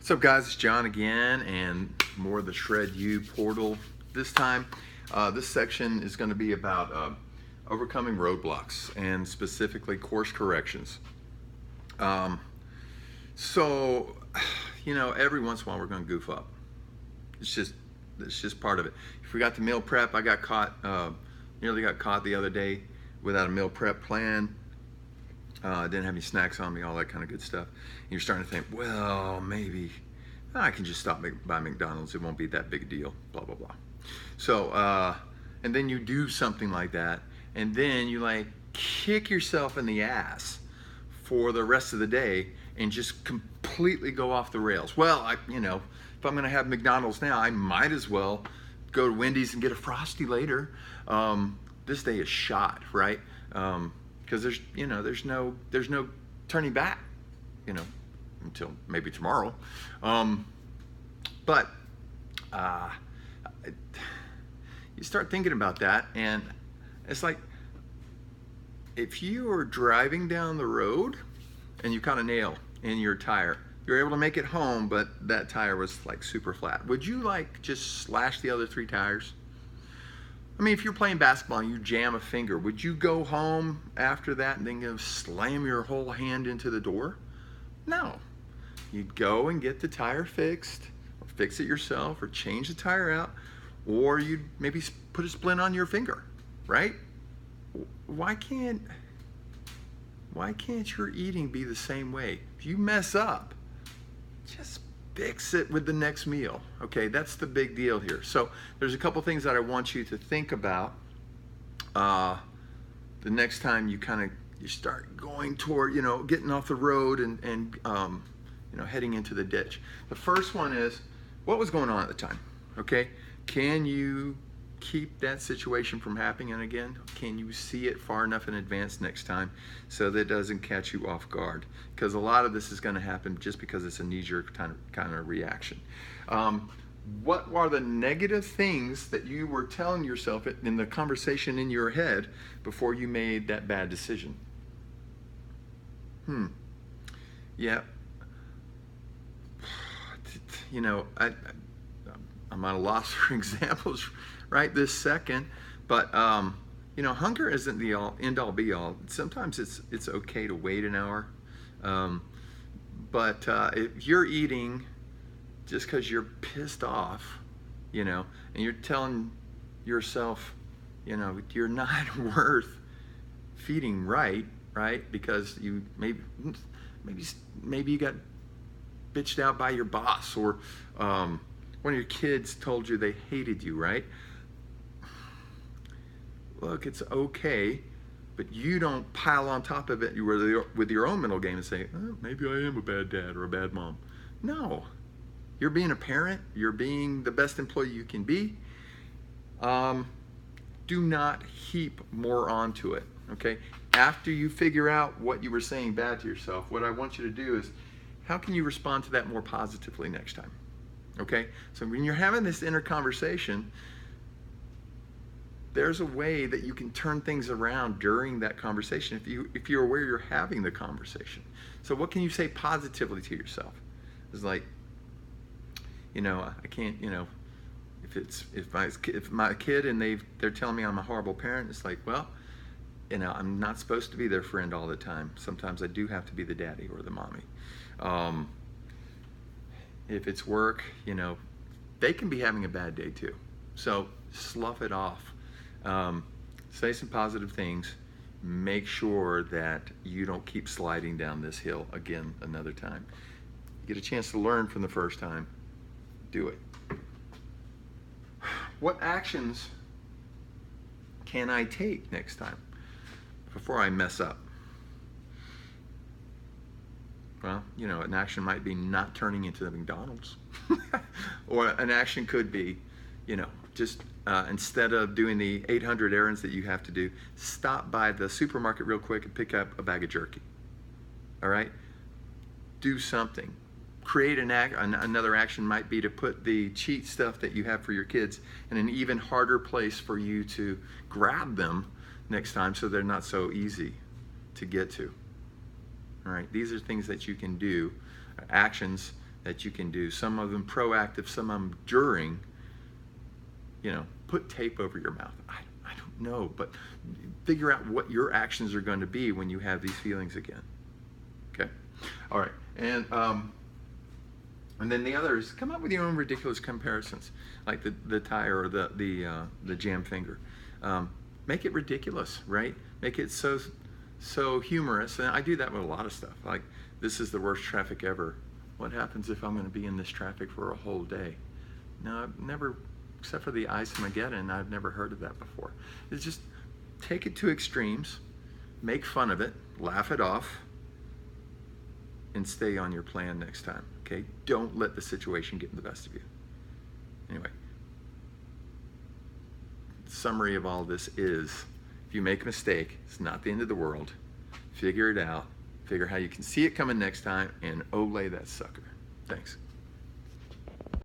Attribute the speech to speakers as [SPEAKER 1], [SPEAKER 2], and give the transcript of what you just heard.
[SPEAKER 1] What's up, guys? It's John again, and more of the Shred U portal. This time, this section is going to be about overcoming roadblocks and specifically course corrections. So, every once in a while we're going to goof up. It's just part of it. If we got the meal prep, I got caught, nearly got caught the other day without a meal prep plan. Didn't have any snacks on me, all that kind of good stuff. And you're starting to think, well, maybe I can just stop by McDonald's. It won't be that big a deal, blah, blah, blah. So, and then you do something like that, and then you kick yourself in the ass for the rest of the day and just completely go off the rails. Well, if I'm going to have McDonald's now, I might as well go to Wendy's and get a Frosty later. This day is shot, right? Because there's no turning back, until maybe tomorrow. But you start thinking about that, and it's like if you are driving down the road and you caught a nail in your tire, you're able to make it home, but that tire was super flat. Would you just slash the other 3 tires? I mean, if you're playing basketball and you jam a finger, would you go home after that and then go slam your whole hand into the door? No. You'd go and get the tire fixed, or fix it yourself, or change the tire out, or you'd maybe put a splint on your finger, right? Why can't your eating be the same way? If you mess up, just fix it with the next meal. Okay, that's the big deal here. So there's a couple things that I want you to think about the next time you start going toward, getting off the road and heading into the ditch. The first one is, what was going on at the time? Okay, can you keep that situation from happening again? Can you see it far enough in advance next time so that it doesn't catch you off guard? Because a lot of this is going to happen just because it's a knee-jerk kind of reaction. What are the negative things that you were telling yourself in the conversation in your head before you made that bad decision? Yeah. I'm at a loss for examples right this second, but hunger isn't the end-all be-all. Sometimes it's okay to wait an hour, but if you're eating just because you're pissed off, and you're telling yourself, you're not worth feeding right, because you maybe you got bitched out by your boss, or one of your kids told you they hated you, right? Look, it's okay, but you don't pile on top of it with your own mental game and say, oh, maybe I am a bad dad or a bad mom. No. You're being a parent. You're being the best employee you can be. Do not heap more onto it, okay? After you figure out what you were saying bad to yourself, what I want you to do is, how can you respond to that more positively next time? Okay? So when you're having this inner conversation, there's a way that you can turn things around during that conversation if you're aware you're having the conversation. So what can you say positively to yourself? It's like, I can't, if my kid and they're telling me I'm a horrible parent, it's like, well, I'm not supposed to be their friend all the time. Sometimes I do have to be the daddy or the mommy. If it's work, they can be having a bad day too. So slough it off. Say some positive things. Make sure that you don't keep sliding down this hill again another time. You get a chance to learn from the first time. Do it. What actions can I take next time before I mess up? Well, an action might be not turning into the McDonald's. Or an action could be, just instead of doing the 800 errands that you have to do, stop by the supermarket real quick and pick up a bag of jerky. All right? Do something. Create another action might be to put the cheat stuff that you have for your kids in an even harder place for you to grab them next time so they're not so easy to get to. All right, these are things that you can do, actions that you can do. Some of them proactive, some of them during. Put tape over your mouth. I don't know, but figure out what your actions are going to be when you have these feelings again. Okay? All right. And then the other is come up with your own ridiculous comparisons, like the tire or the jam finger. Make it ridiculous, right? Make it so humorous. And I do that with a lot of stuff. Like, this is the worst traffic ever. What happens if I'm going to be in this traffic for a whole day? No, I've never, except for the Ice-Mageddon, I've never heard of that before. It's just take it to extremes, make fun of it, laugh it off, and stay on your plan next time, okay? Don't let the situation get in the best of you. Anyway, the summary of all this is, if you make a mistake, it's not the end of the world. Figure it out. Figure how you can see it coming next time, and olay that sucker. Thanks.